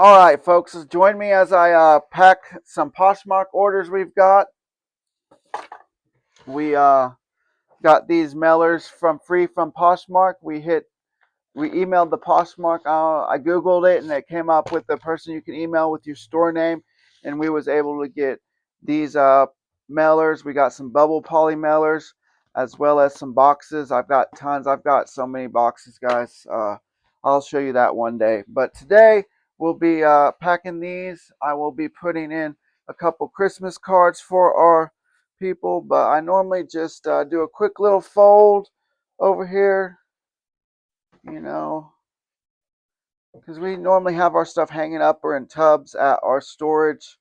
All right, folks, join me as I pack some Poshmark orders we've got. We got these mailers from free from Poshmark. We emailed the Poshmark. I googled it and it came up with the person you can email with your store name, and we was able to get these mailers. We got some bubble poly mailers as well as some boxes. I've got tons. I've got so many boxes, guys. I'll show you that one day. But today we'll be packing these. I will be putting in a couple Christmas cards for our people, but I normally just do a quick little fold over here, you know, because we normally have our stuff hanging up or in tubs at our storage,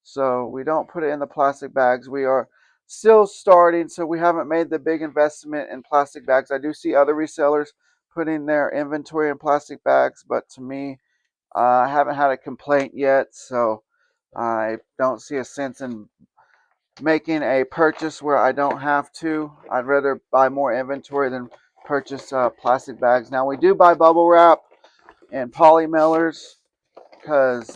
so we don't put it in the plastic bags. We are still starting, so we haven't made the big investment in plastic bags. I do see other resellers putting their inventory in plastic bags, but to me, I haven't had a complaint yet, so I don't see a sense in making a purchase where I don't have to. I'd rather buy more inventory than purchase plastic bags. Now, we do buy bubble wrap and poly mailers because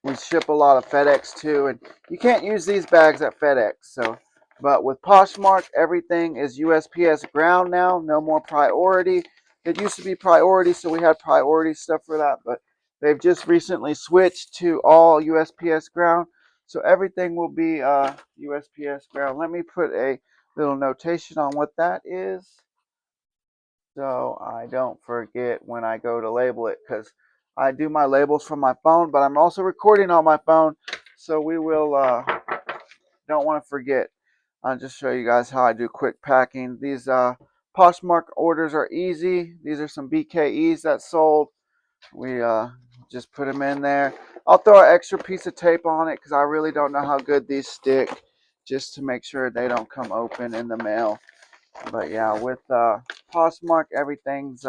we ship a lot of FedEx too, and you can't use these bags at FedEx. So, but with Poshmark, everything is USPS ground now. No more priority. It used to be priority, so we had priority stuff for that, but they've just recently switched to all USPS ground. So everything will be USPS ground. Let me put a little notation on what that is, so I don't forget when I go to label it, because I do my labels from my phone, but I'm also recording on my phone, so we will don't want to forget. I'll just show you guys how I do quick packing. These Poshmark orders are easy. These are some BKEs that sold. We just put them in there. I'll throw an extra piece of tape on it because I really don't know how good these stick, just to make sure they don't come open in the mail. But yeah, with Poshmark, everything's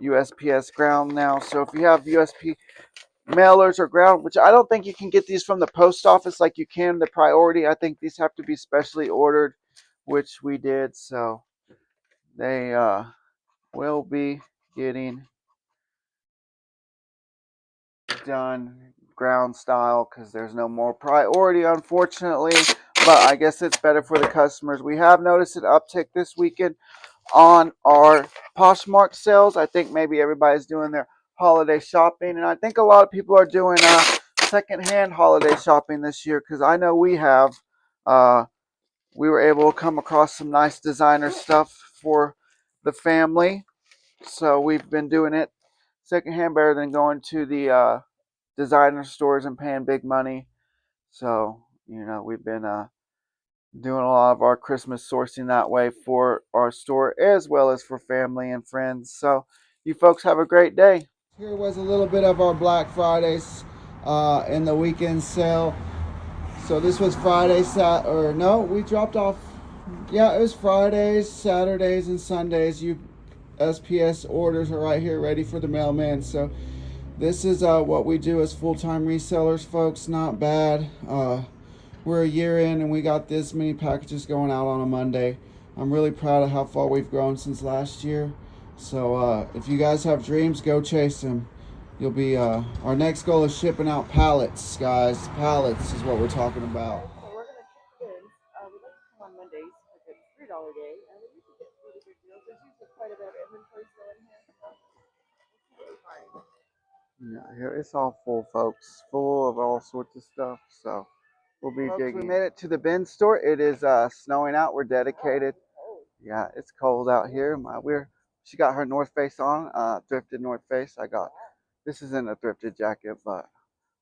USPS ground now. So if you have USP mailers or ground, which I don't think you can get these from the post office like you can the priority. I think these have to be specially ordered, which we did. So they will be getting done ground style because there's no more priority, unfortunately. But I guess it's better for the customers. We have noticed an uptick this weekend on our Poshmark sales. I think maybe everybody's doing their holiday shopping, and I think a lot of people are doing secondhand holiday shopping this year, because I know we have. Uh, we were able to come across some nice designer stuff for the family, so we've been doing it secondhand, better than going to the designer stores and paying big money. So we've been doing a lot of our Christmas sourcing that way for our store as well as for family and friends. So you folks have a great day. Here was a little bit of our Black Fridays and the weekend sale. So this was Friday, or no, we dropped off. Yeah, it was Fridays, Saturdays, and Sundays. USPS orders are right here ready for the mailman. So this is what we do as full-time resellers, folks. Not bad. We're a year in and we got this many packages going out on a Monday. I'm really proud of how far we've grown since last year. So if you guys have dreams, go chase them. You'll be our next goal is shipping out pallets, guys. Pallets is what we're talking about. So we're gonna check in. We like to come on Mondays because it's $3 day, and we usually get really good deals. There's usually quite a bit of inventory still in here, so we'll see what we find. Yeah, here it's all full, folks. Full of all sorts of stuff. So we'll be folks, digging. We made it to the bin store. It is snowing out. We're dedicated. Yeah, it's cold out here. She got her North Face on, thrifted North Face. This isn't a thrifted jacket, but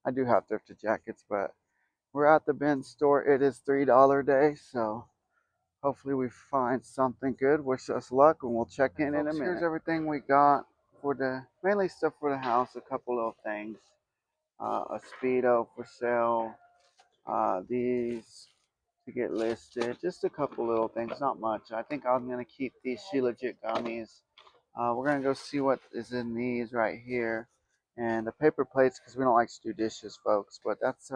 I do have thrifted jackets. But we're at the bin store. It is $3 day, so hopefully we find something good. Wish us luck, and we'll check in a minute. Here's everything we got for mainly stuff for the house. A couple little things. A Speedo for sale. These to get listed. Just a couple little things, not much. I think I'm going to keep these She Legit gummies. We're going to go see what is in these right here. And the paper plates, because we don't like to do dishes, folks. But that's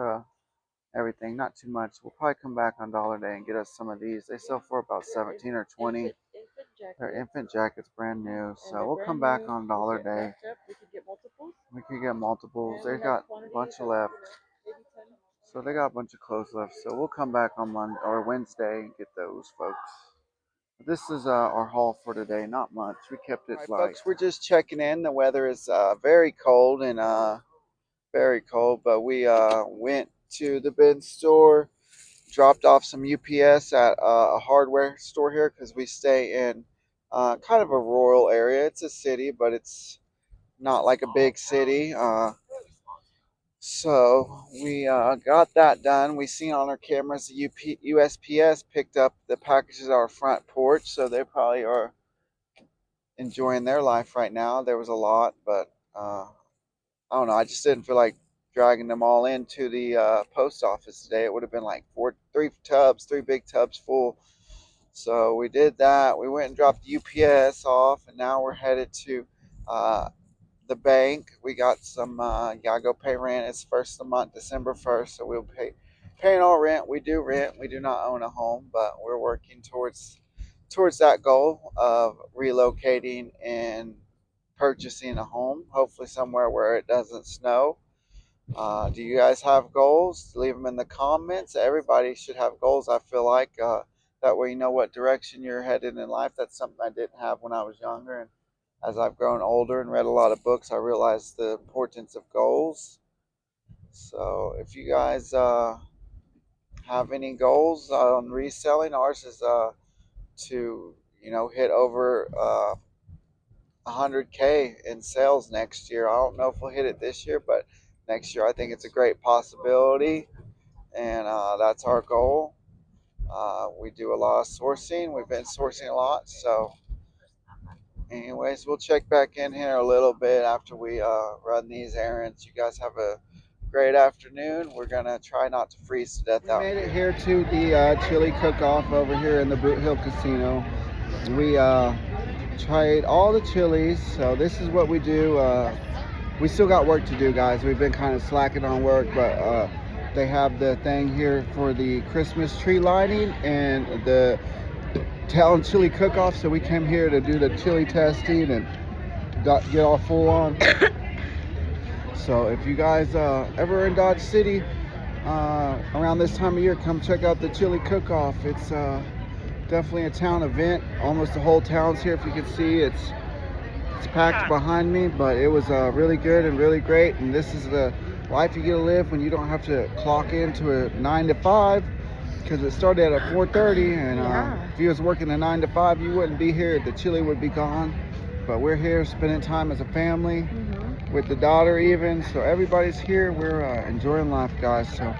everything, not too much. We'll probably come back on Dollar Day and get us some of these. They sell for about 17 or 20. Their infant jacket's brand new, so we'll come back on Dollar Day. We could get multiples. They've got a bunch of left. So they got a bunch of clothes left. So we'll come back on Monday or Wednesday and get those, folks. This is our haul for today. Not much. We kept it light. Folks, we're just checking in. The weather is very cold and very cold, but we went to the bin store, dropped off some UPS at a hardware store here because we stay in kind of a rural area. It's a city, but it's not like a big city. So we got that done. We seen on our cameras the USPS picked up the packages at our front porch, so they probably are enjoying their life right now. There was a lot, but I don't know. I just didn't feel like dragging them all into the post office today. It would have been like three big tubs full. So we did that. We went and dropped the UPS off, and now we're headed to uh, the bank. We got some. Gotta go pay rent. It's first of the month, December 1st, so we'll paying all rent. We do rent. We do not own a home, but we're working towards that goal of relocating and purchasing a home, hopefully somewhere where it doesn't snow. Do you guys have goals? Leave them in the comments. Everybody should have goals, I feel like. That way you know what direction you're headed in life. That's something I didn't have when I was younger. And as I've grown older and read a lot of books, I realized the importance of goals. So if you guys have any goals on reselling, ours is to hit over 100K in sales next year. I don't know if we'll hit it this year, but next year I think it's a great possibility, and that's our goal. We do a lot of sourcing. We've been sourcing a lot, so anyways, we'll check back in here a little bit after we run these errands. You guys have a great afternoon. We're gonna try not to freeze to death out here. We made it here to the chili cook-off over here in the Boot Hill Casino. We tried all the chilies, so this is what we do. We still got work to do, guys. We've been kind of slacking on work, but they have the thing here for the Christmas tree lighting and the Talon chili cook-off, so we came here to do the chili testing and get all full on. So if you guys ever in Dodge City around this time of year, come check out the chili cook-off. It's definitely a town event. Almost the whole town's here. If you can see, it's packed behind me, but it was really good and really great. And this is the life you get to live when you don't have to clock into a 9 to 5, because it started at 4:30, and if you was working a 9 to 5, you wouldn't be here. The chili would be gone. But we're here spending time as a family with the daughter even, so everybody's here. We're enjoying life, guys, so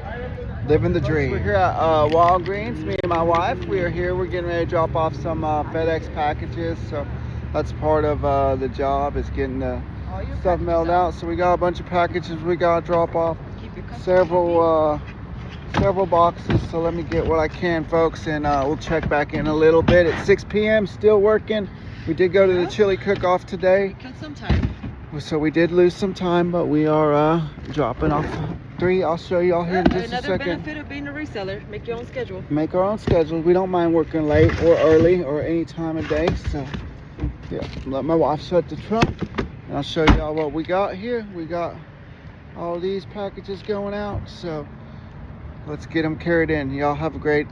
living the dream. We're here at Walgreens, me and my wife. We are here. We're getting ready to drop off some FedEx packages, so that's part of the job, is getting the stuff mailed out. So we got a bunch of packages we got to drop off, several boxes. So let me get what I can, folks, and we'll check back in a little bit at 6 p.m. Still working. We did go to the chili cook-off today. Cut some time. So we did lose some time, but we are dropping off 3. I'll show you all here in just a second. Another benefit of being a reseller: make your own schedule. Make our own schedule. We don't mind working late or early or any time of day. So yeah, let my wife shut the trunk, and I'll show y'all what we got here. We got all these packages going out, so let's get them carried in. Y'all have a great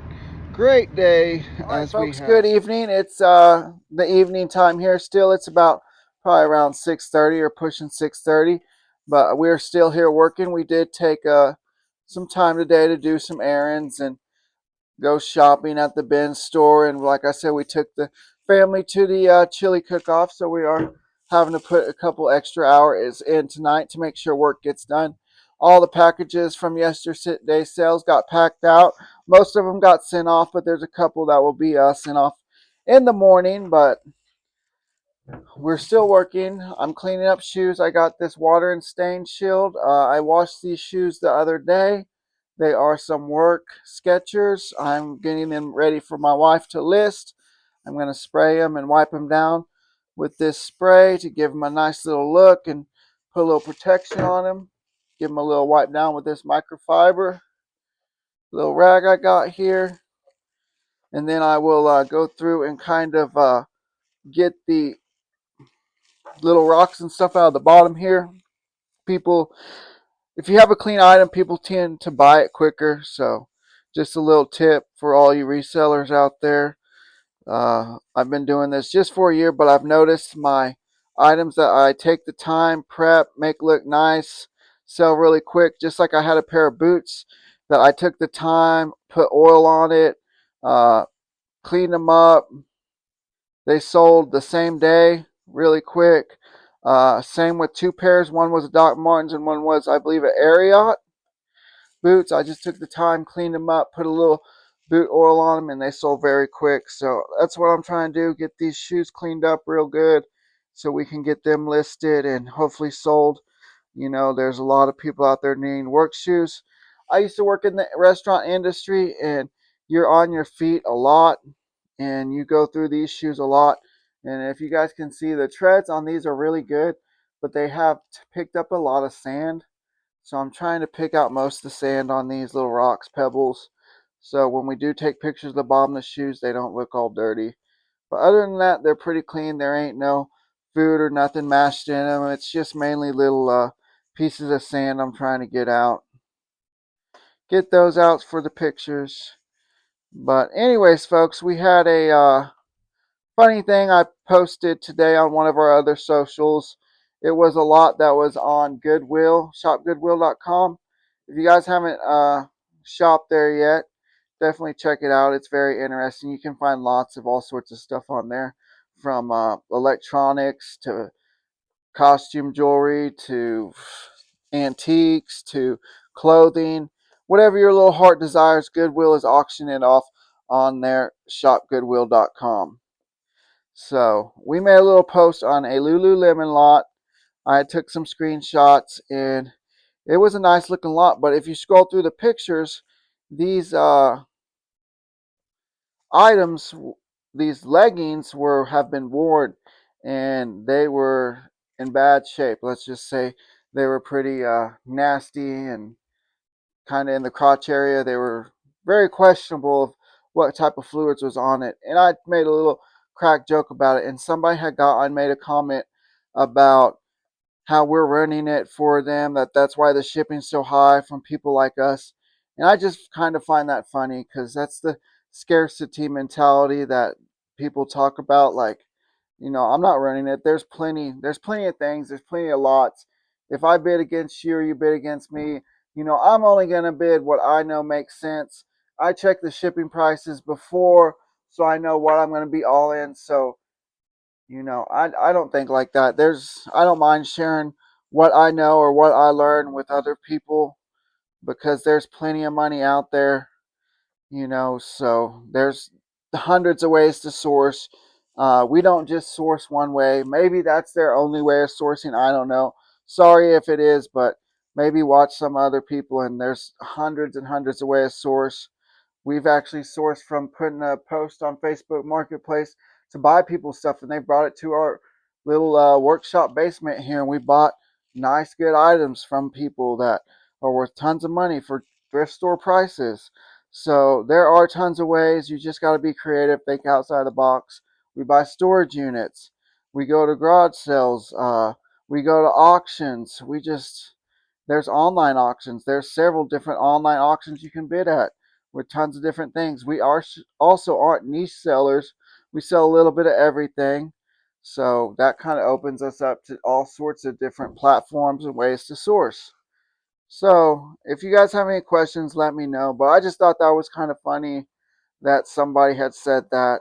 day. All right, folks, good evening. It's the evening time here still. It's about probably around 6:30 or pushing 6:30, but we're still here working. We did take some time today to do some errands and go shopping at the bin store, and like I said, we took the family to the chili cook-off, so we are having to put a couple extra hours in tonight to make sure work gets done. All the packages from yesterday's sales got packed out. Most of them got sent off, but there's a couple that will be sent off in the morning, but we're still working. I'm cleaning up shoes. I got this water and stain shield. I washed these shoes the other day. They are some work Skechers. I'm getting them ready for my wife to list. I'm going to spray them and wipe them down with this spray to give them a nice little look and put a little protection on them. Give them a little wipe down with this microfiber little rag I got here. And then I will go through and kind of get the little rocks and stuff out of the bottom here. People, if you have a clean item, people tend to buy it quicker. So, just a little tip for all you resellers out there. I've been doing this just for a year, but I've noticed my items that I take the time, prep, make look nice, sell really quick. Just like I had a pair of boots that I took the time, put oil on it, uh, cleaned them up. They sold the same day, really quick. Same with two pairs. One was a Doc Martens and one was, I believe, an Ariat boots. I just took the time, cleaned them up, put a little boot oil on them, and they sold very quick. So that's what I'm trying to do, get these shoes cleaned up real good so we can get them listed and hopefully sold. You know, there's a lot of people out there needing work shoes. I used to work in the restaurant industry, and you're on your feet a lot, and you go through these shoes a lot. And if you guys can see, the treads on these are really good, but they have picked up a lot of sand. So I'm trying to pick out most of the sand on these little rocks, pebbles. So when we do take pictures of the bottom of the shoes, they don't look all dirty. But other than that, they're pretty clean. There ain't no food or nothing mashed in them. It's just mainly little pieces of sand I'm trying to get out. Get those out for the pictures. But anyways, folks, we had a funny thing I posted today on one of our other socials. It was a lot that was on Goodwill, shopgoodwill.com. If you guys haven't shopped there yet, definitely check it out. It's very interesting. You can find lots of all sorts of stuff on there, from electronics to costume jewelry to antiques to clothing. Whatever your little heart desires, Goodwill is auctioning it off on their shopgoodwill.com. So we made a little post on a Lululemon lot. I took some screenshots and it was a nice looking lot. But if you scroll through the pictures, these items, these leggings have been worn and they were in bad shape. Let's just say they were pretty nasty and kind of in the crotch area. They were very questionable of what type of fluids was on it. And I made a little crack joke about it. And somebody had got on made a comment about how we're running it for them, that's why the shipping's so high from people like us. And I just kind of find that funny because that's the scarcity mentality that people talk about. Like, I'm not running it. There's plenty of things, there's plenty of lots. If I bid against you or you bid against me, I'm only going to bid what I know makes sense. I check the shipping prices before, so I know what I'm going to be all in. So I don't think like that. I don't mind sharing what I know or what I learn with other people because there's plenty of money out there, so there's hundreds of ways to source. We don't just source one way. Maybe that's their only way of sourcing. I don't know. Sorry if it is, but maybe watch some other people and there's hundreds and hundreds of ways to source. We've actually sourced from putting a post on Facebook Marketplace to buy people stuff, and they brought it to our little workshop basement here, and we bought nice, good items from people that are worth tons of money for thrift store prices. So there are tons of ways. You just got to be creative, think outside the box. We buy storage units. We go to garage sales. We go to auctions. There's online auctions. There's several different online auctions you can bid at with tons of different things. We also aren't niche sellers. We sell a little bit of everything. So that kind of opens us up to all sorts of different platforms and ways to source. So if you guys have any questions, let me know. But I just thought that was kind of funny that somebody had said that.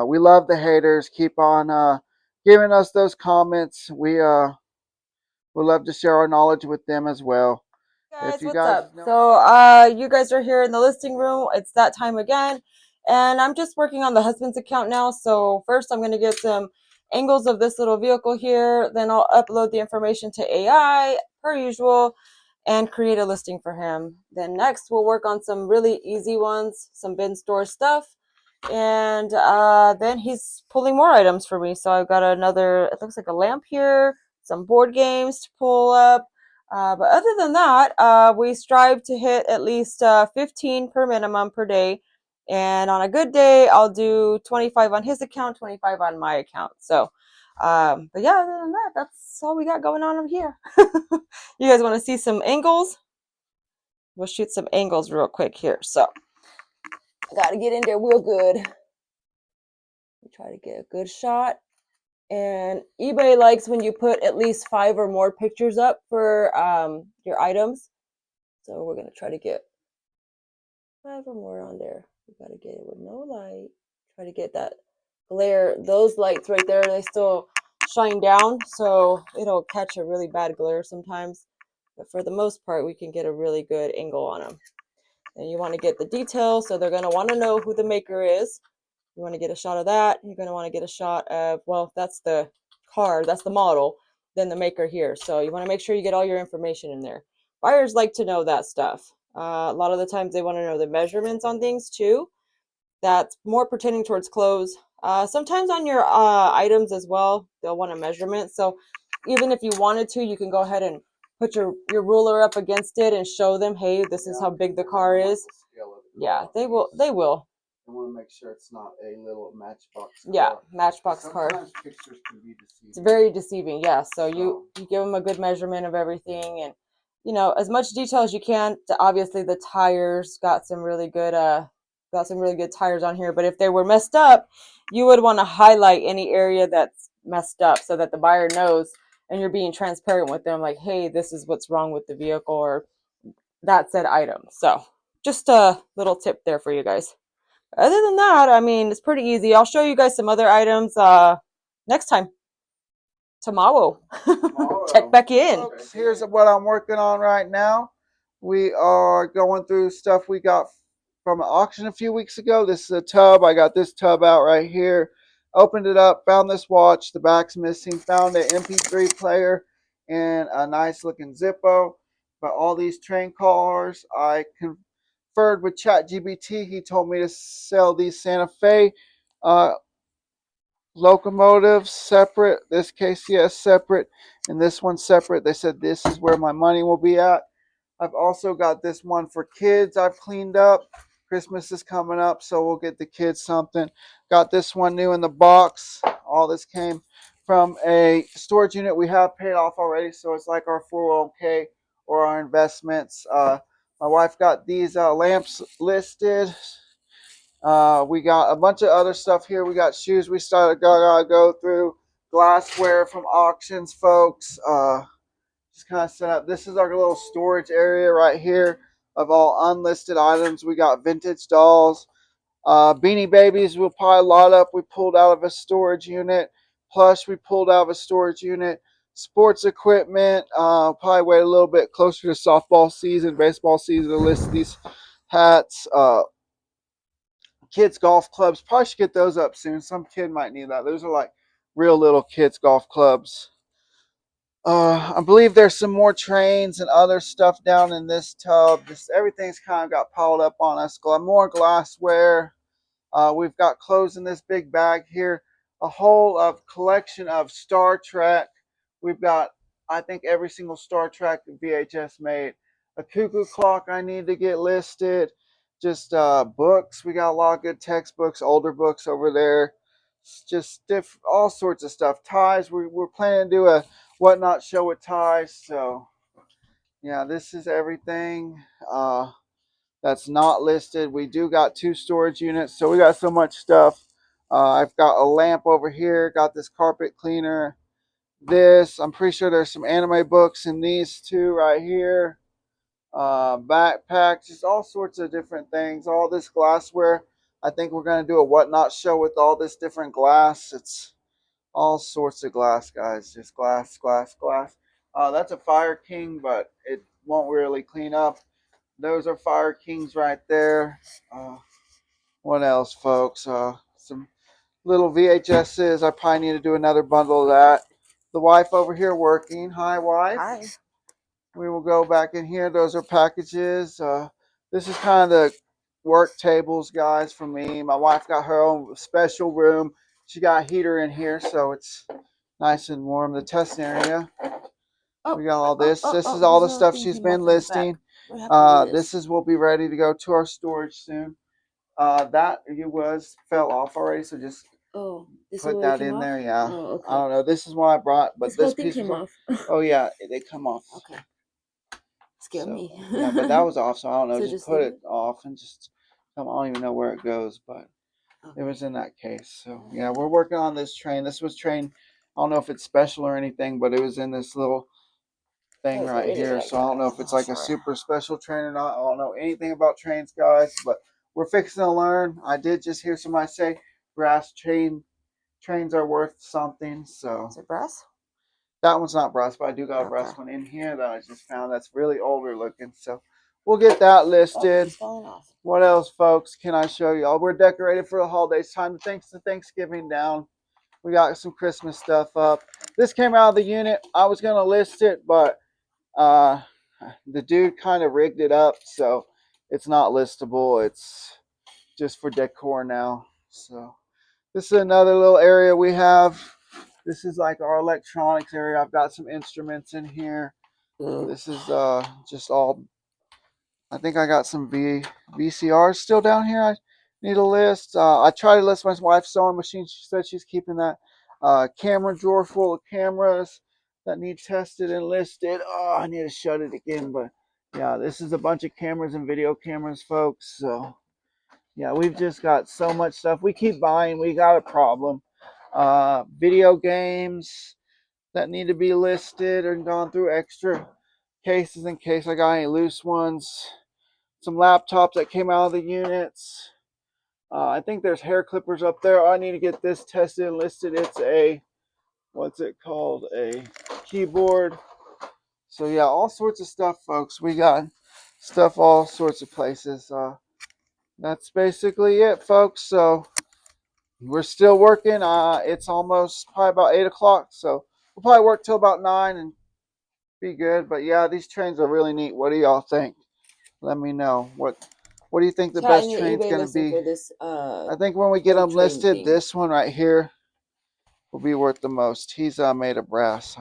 We love the haters. Keep on giving us those comments. We love to share our knowledge with them as well. If Guys, you what's guys up? know, So, you guys are here in the listing room. It's that time again, and I'm just working on the husband's account now. So first, I'm going to get some angles of this little vehicle here. Then I'll upload the information to AI per usual, and create a listing for him. Then next, we'll work on some really easy ones, some bin store stuff, and then he's pulling more items for me. So I've got another. It looks like a lamp here, some board games to pull up. But other than that, we strive to hit at least 15 per minimum per day. And on a good day, I'll do 25 on his account, 25 on my account. So, but yeah, other than that, that's all we got going on over here. You guys want to see some angles? We'll shoot some angles real quick here. So, I got to get in there real good. Try to get a good shot. And eBay likes when you put at least 5 or more pictures up for your items. So we're going to try to get 5 or more on there. We got to get it with no light. Try to get that glare. Those lights right there, they still shine down, so it'll catch a really bad glare sometimes. But for the most part, we can get a really good angle on them. And you want to get the detail, so they're going to want to know who the maker is. You want to get a shot of that. You're going to want to get a shot of, well, that's the car, that's the model, then the maker here. So you want to make sure you get all your information in there. Buyers like to know that stuff. A lot of the times they want to know the measurements on things too. That's more pertaining towards clothes. Sometimes on your items as well, they'll want a measurement. So even if you wanted to, you can go ahead and put your ruler up against it and show them, hey, this is how big the car is. Yeah, they will. They will. I want to make sure it's not a little matchbox car. Yeah, matchbox car. Sometimes pictures can be deceiving. It's very deceiving, yeah. So you give them a good measurement of everything, and you know, as much detail as you can. Obviously, the tires got some really good tires on here. But if they were messed up, you would want to highlight any area that's messed up so that the buyer knows, and you're being transparent with them, like, hey, this is what's wrong with the vehicle or that said item. So just a little tip there for you guys. Other than that, I mean, it's pretty easy. I'll show you guys some other items next time. Tomorrow. Check back in. Folks, here's what I'm working on right now. We are going through stuff we got from an auction a few weeks ago. This is a tub. I got this tub out right here. Opened it up, found this watch. The back's missing. Found an MP3 player and a nice looking Zippo. But all these train cars, I conferred with ChatGPT. He told me to sell these Santa Fe locomotives separate, this KCS separate, and this one separate. They said this is where my money will be at. I've also got this one for kids I've cleaned up. Christmas is coming up, so we'll get the kids something. Got this one new in the box. All this came from a storage unit we have paid off already, so it's like our 401k or our investments. My wife got these lamps listed. We got a bunch of other stuff here. We got shoes we started gotta go through. Glassware from auctions, folks. Just kind of set up. This is our little storage area right here of all unlisted items. We got vintage dolls. Beanie Babies we'll probably lot up. We pulled out of a storage unit. Plush we pulled out of a storage unit. Sports equipment. Probably wait a little bit closer to softball season, baseball season to list these hats. Kids golf clubs, probably should get those up soon. Some kid might need that. Those are like real little kids golf clubs. I believe there's some more trains and other stuff down in this tub. Just everything's kind of got piled up on us. More glassware. We've got clothes in this big bag here. A whole collection of Star Trek. We've got, I think, every single Star Trek VHS made. A cuckoo clock I need to get listed. Just books. We got a lot of good textbooks, older books over there. Just all sorts of stuff. Ties. We're planning to do a whatnot show with ties. So, yeah, this is everything. That's not listed. We do got 2 storage units, so we got so much stuff. I've got a lamp over here, got this carpet cleaner. I'm pretty sure there's some anime books in these 2 right here. Backpacks, just all sorts of different things. All this glassware. I think we're going to do a whatnot show with all this different glass. It's all sorts of glass, guys. Just glass, glass, glass. That's a Fire King, but it won't really clean up. Those are Fire Kings right there. What else, folks? Some little VHSs. I probably need to do another bundle of that. The wife over here working. Hi, wife. Hi. We will go back in here. Those are packages. This is kind of the work tables, guys, for me. My wife got her own special room. She got a heater in here, so it's nice and warm. The testing area. We got all this. This is all the stuff she's been listing. This is will be ready to go to our storage soon. That you fell off already, so just Oh, this put one that came in off? there. Yeah. Oh, okay. I don't know. This is what I brought, but This whole this thing piece came was off. Oh yeah, they come off. Okay. Scare So me. yeah, but that was off. So I don't know. So Just just put leave it off and just. I don't even know where it goes, but it Okay. was in that case. So yeah, we're working on this train. This was train. I don't know if it's special or anything, but it was in this little thing Okay, right we need here. to So I don't know if it's like a sure. super special train or not. I don't know anything about trains, guys, but we're fixing to learn. I did just hear somebody say brass trains are worth something. So Is it brass? that one's not brass, but I do got a brass Okay. one in here that I just found that's really older looking. So we'll get that listed. It's falling off. What else, folks, can I show y'all? We're decorated for the holidays. Time thanks to Thanksgiving down. We got some Christmas stuff up. This came out of the unit. I was going to list it, but the dude kind of rigged it up, so it's not listable. It's just for decor now. So this is another little area we have. This is like our electronics area. I've got some instruments in here. This is just all. I think I got some VCRs still down here. I need a list. I tried to list my wife's sewing machine. She said she's keeping that camera drawer full of cameras that need tested and listed. Oh, I need to shut it again, but yeah, this is a bunch of cameras and video cameras, folks. So yeah, we've just got so much stuff. We keep buying. We got a problem. Video games that need to be listed and gone through extra cases in case I got any loose ones. Some laptops that came out of the units. I think there's hair clippers up there. I need to get this tested and listed. It's a, what's it called? A keyboard. So yeah, all sorts of stuff, folks. We got stuff all sorts of places. That's basically it, folks. So we're still working. It's almost probably about 8 o'clock. So we'll probably work till about 9 and be good. But yeah, these trains are really neat. What do y'all think? Let me know. What do you think the Chat in best your train's eBay going to listing be? for this I think when we get little them train listed, thing. this one right here will be worth the most. He's made of brass.